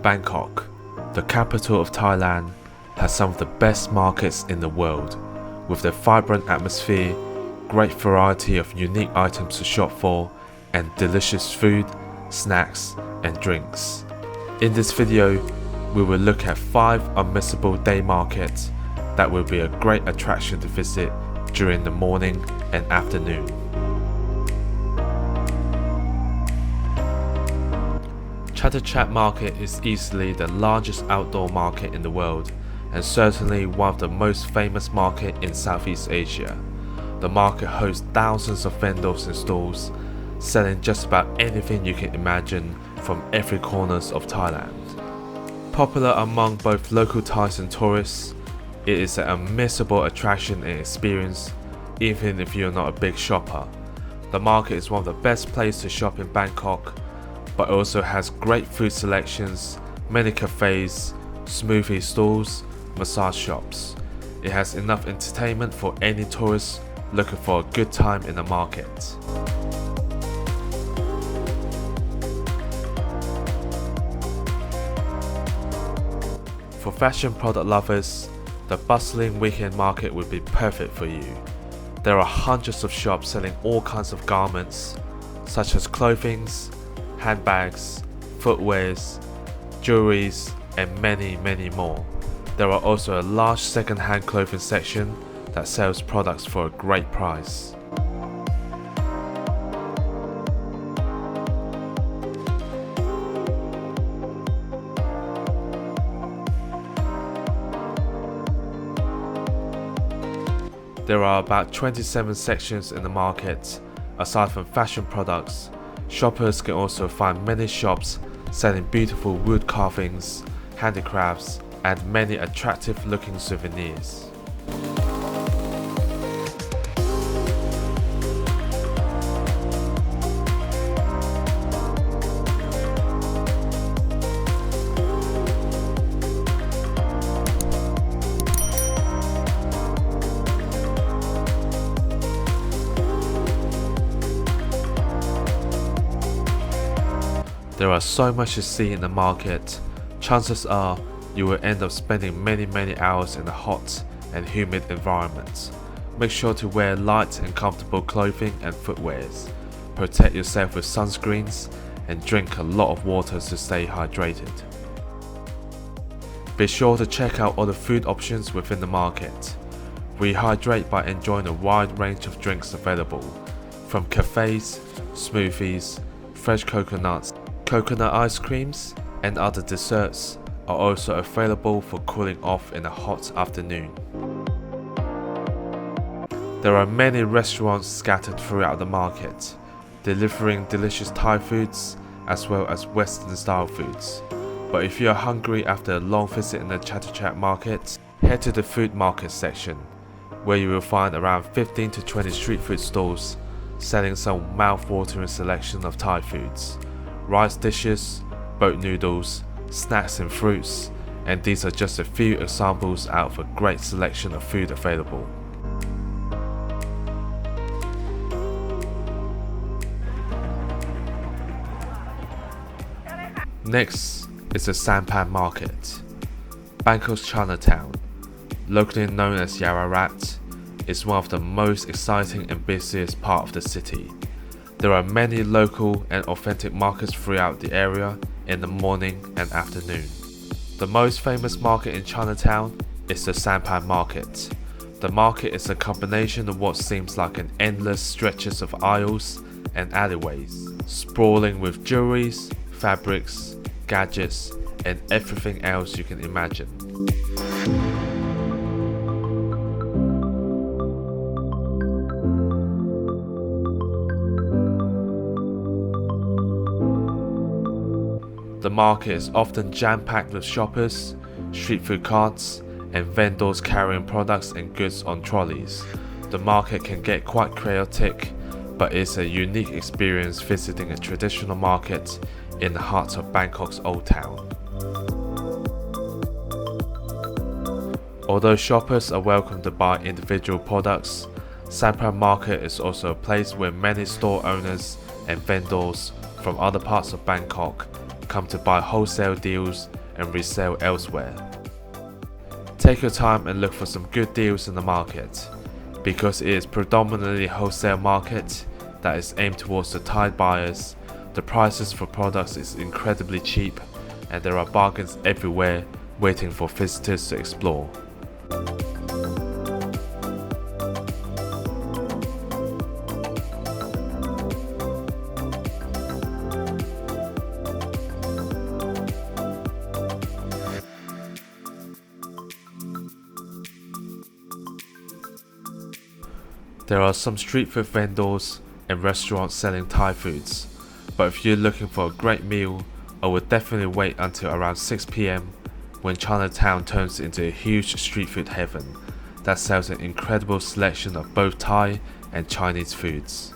Bangkok, the capital of Thailand, has some of the best markets in the world, with their vibrant atmosphere, great variety of unique items to shop for, and delicious food, snacks, and drinks. In this video, we will look at 5 unmissable day markets that will be a great attraction to visit during the morning and afternoon. Chatuchak Market is easily the largest outdoor market in the world and certainly one of the most famous markets in Southeast Asia. The market hosts thousands of vendors and stalls selling just about anything you can imagine from every corner of Thailand. Popular among both local Thais and tourists, it is an unmissable attraction and experience even if you're not a big shopper. The market is one of the best places to shop in Bangkok, but it also has great food selections, many cafes, smoothie stalls, massage shops. It has enough entertainment for any tourist looking for a good time in the market. For fashion product lovers, the bustling weekend market would be perfect for you. There are hundreds of shops selling all kinds of garments, such as clothing, handbags, footwears, jewelries, and many more. There are also a large second-hand clothing section that sells products for a great price. There are about 27 sections in the market. Aside from fashion products, shoppers can also find many shops selling beautiful wood carvings, handicrafts, and many attractive looking souvenirs. There are so much to see in the market. Chances are you will end up spending many hours in a hot and humid environment. Make sure to wear light and comfortable clothing and footwears. Protect yourself with sunscreens and drink a lot of water to stay hydrated. Be sure to check out all the food options within the market. Rehydrate by enjoying a wide range of drinks available, from cafes, smoothies, fresh coconuts, coconut ice creams, and other desserts are also available for cooling off in a hot afternoon. There are many restaurants scattered throughout the market, delivering delicious Thai foods as well as Western style foods. But if you are hungry after a long visit in the Chatuchak Market, head to the food market section, where you will find around 15 to 20 street food stalls selling some mouth-watering selection of Thai foods, rice dishes, boat noodles, snacks and fruits, and these are just a few examples out of a great selection of food available. Next is the Sampheng Market. Bangkok's Chinatown, locally known as Yaowarat, is one of the most exciting and busiest part of the city. There are many local and authentic markets throughout the area in the morning and afternoon. The most famous market in Chinatown is the Sampheng Market. The market is a combination of what seems like an endless stretches of aisles and alleyways, sprawling with jewelries, fabrics, gadgets, and everything else you can imagine. The market is often jam-packed with shoppers, street food carts, and vendors carrying products and goods on trolleys. The market can get quite chaotic, but it's a unique experience visiting a traditional market in the heart of Bangkok's Old Town. Although shoppers are welcome to buy individual products, Sampheng Market is also a place where many store owners and vendors from other parts of Bangkok come to buy wholesale deals and resell elsewhere. Take your time and look for some good deals in the market. Because it is predominantly a wholesale market that is aimed towards the Thai buyers, the prices for products is incredibly cheap and there are bargains everywhere waiting for visitors to explore. There are some street food vendors and restaurants selling Thai foods, but if you're looking for a great meal, I would definitely wait until around 6 PM when Chinatown turns into a huge street food heaven that sells an incredible selection of both Thai and Chinese foods.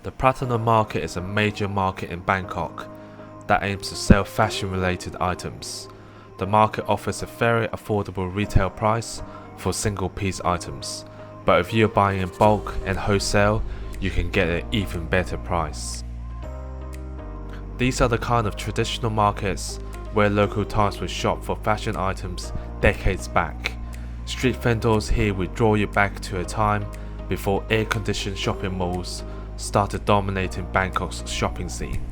The Pratunum Market is a major market in Bangkok that aims to sell fashion-related items. The market offers a very affordable retail price for single-piece items, but if you're buying in bulk and wholesale, you can get an even better price. These are the kind of traditional markets where local Thais would shop for fashion items decades back. Street vendors here will draw you back to a time before air-conditioned shopping malls started dominating Bangkok's shopping scene.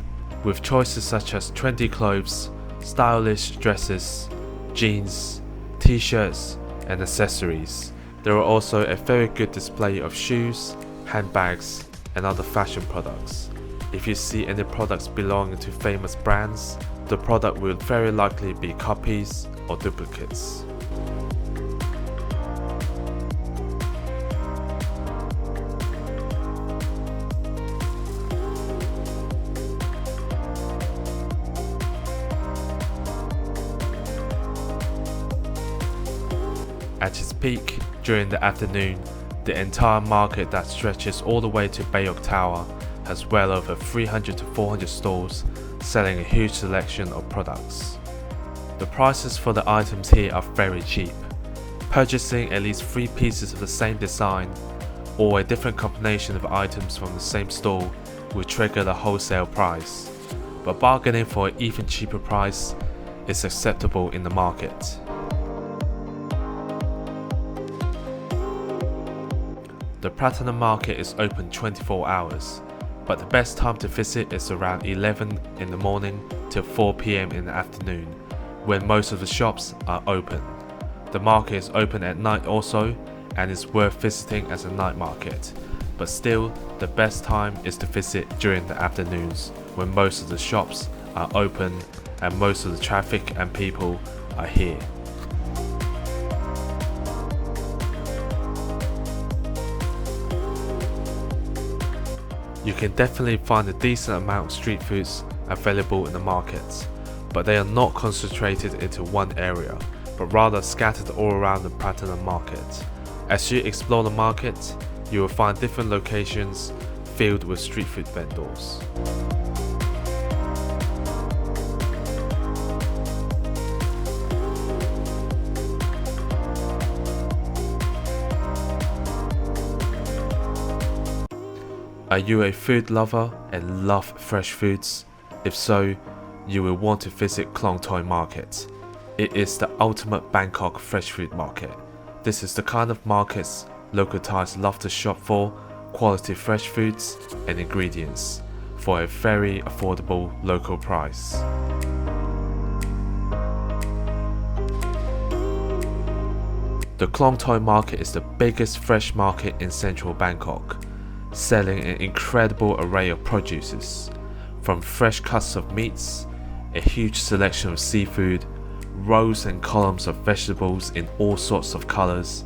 With choices such as trendy clothes, stylish dresses, jeans, t-shirts and accessories. There are also a very good display of shoes, handbags and other fashion products. If you see any products belonging to famous brands, the product will very likely be copies or duplicates. At its peak, during the afternoon, the entire market that stretches all the way to Bangkok Tower has well over 300 to 400 stalls selling a huge selection of products. The prices for the items here are very cheap. Purchasing at least 3 pieces of the same design or a different combination of items from the same stall will trigger the wholesale price, but bargaining for an even cheaper price is acceptable in the market. The Pratunum Market is open 24 hours, but the best time to visit is around 11 in the morning till 4 PM in the afternoon, when most of the shops are open. The market is open at night also, and is worth visiting as a night market, but still, the best time is to visit during the afternoons, when most of the shops are open and most of the traffic and people are here. You can definitely find a decent amount of street foods available in the markets, but they are not concentrated into one area, but rather scattered all around the Pratunum Market. As you explore the market, you will find different locations filled with street food vendors. Are you a food lover and love fresh foods? If so, you will want to visit Khlong Market. It is the ultimate Bangkok fresh food market. This is the kind of markets local Thais love to shop for quality fresh foods and ingredients for a very affordable local price. The Khlong Market is the biggest fresh market in central Bangkok, selling an incredible array of produces, from fresh cuts of meats, a huge selection of seafood, rows and columns of vegetables in all sorts of colors,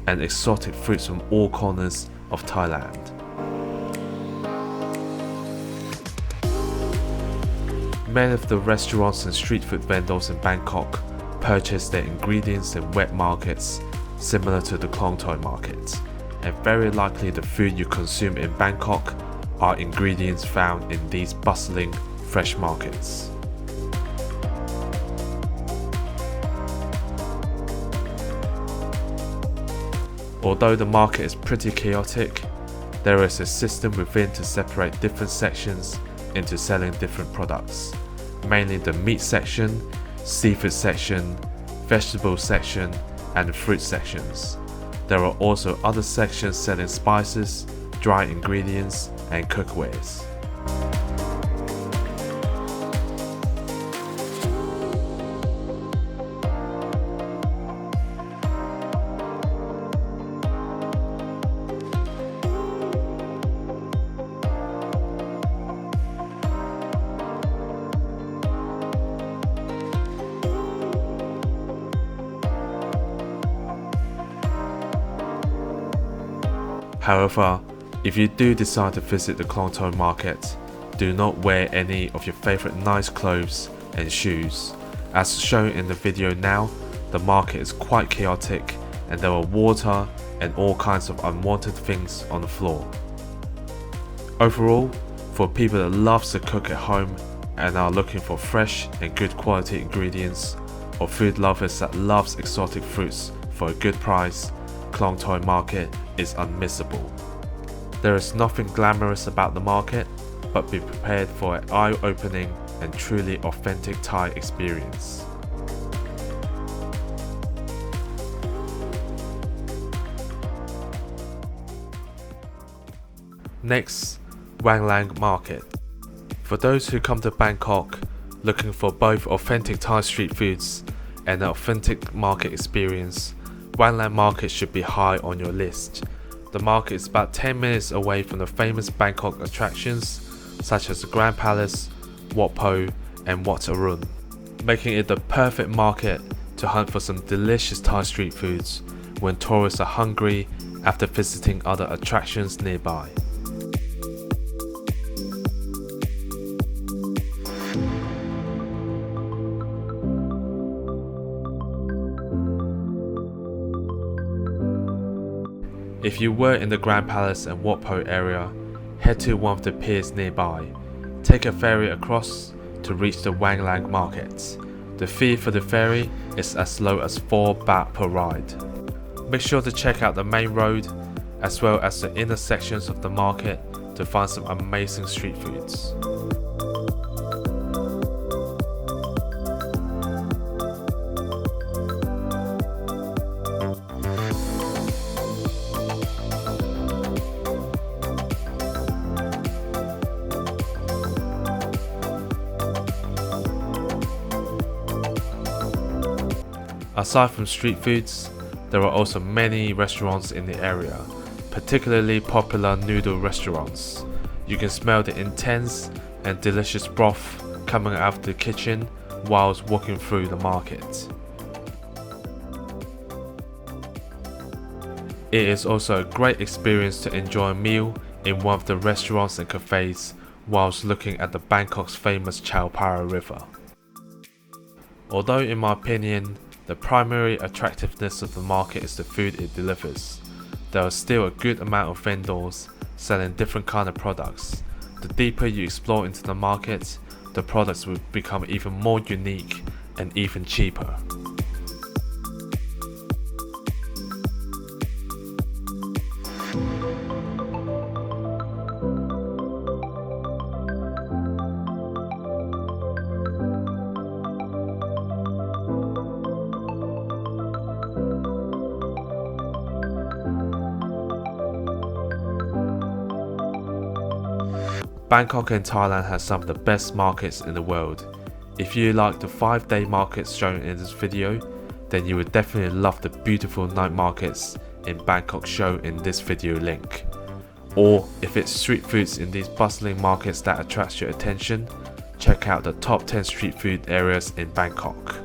and exotic fruits from all corners of Thailand. Many of the restaurants and street food vendors in Bangkok purchase their ingredients in wet markets similar to the Khlong Market, and very likely the food you consume in Bangkok are ingredients found in these bustling fresh markets. Although the market is pretty chaotic, there is a system within to separate different sections into selling different products, mainly the meat section, seafood section, vegetable section, and fruit sections. There are also other sections selling spices, dry ingredients, and cookwares. However, if you do decide to visit the Khlong Market, do not wear any of your favorite nice clothes and shoes. As shown in the video now, the market is quite chaotic and there are water and all kinds of unwanted things on the floor. Overall, for people that loves to cook at home and are looking for fresh and good quality ingredients, or food lovers that loves exotic fruits for a good price, Khlong Market is unmissable. There is nothing glamorous about the market, but be prepared for an eye-opening and truly authentic Thai experience. Next, Wang Market. For those who come to Bangkok looking for both authentic Thai street foods and an authentic market experience, Wang Market should be high on your list. The market is about 10 minutes away from the famous Bangkok attractions such as the Grand Palace, Wat Po, and Wat Arun, making it the perfect market to hunt for some delicious Thai street foods when tourists are hungry after visiting other attractions nearby. If you were in the Grand Palace and Wat Po area, head to one of the piers nearby. Take a ferry across to reach the Wang Market. The fee for the ferry is as low as 4 baht per ride. Make sure to check out the main road as well as the inner sections of the market to find some amazing street foods. Aside from street foods, there are also many restaurants in the area, particularly popular noodle restaurants. You can smell the intense and delicious broth coming out of the kitchen whilst walking through the market. It is also a great experience to enjoy a meal in one of the restaurants and cafes whilst looking at the Bangkok's famous Chao Phraya River. Although in my opinion, the primary attractiveness of the market is the food it delivers, there are still a good amount of vendors selling different kind of products. The deeper you explore into the market, the products will become even more unique and even cheaper. Bangkok and Thailand has some of the best markets in the world. If you like the 5-day markets shown in this video, then you would definitely love the beautiful night markets in Bangkok shown in this video link. Or if it's street foods in these bustling markets that attracts your attention, check out the top 10 street food areas in Bangkok.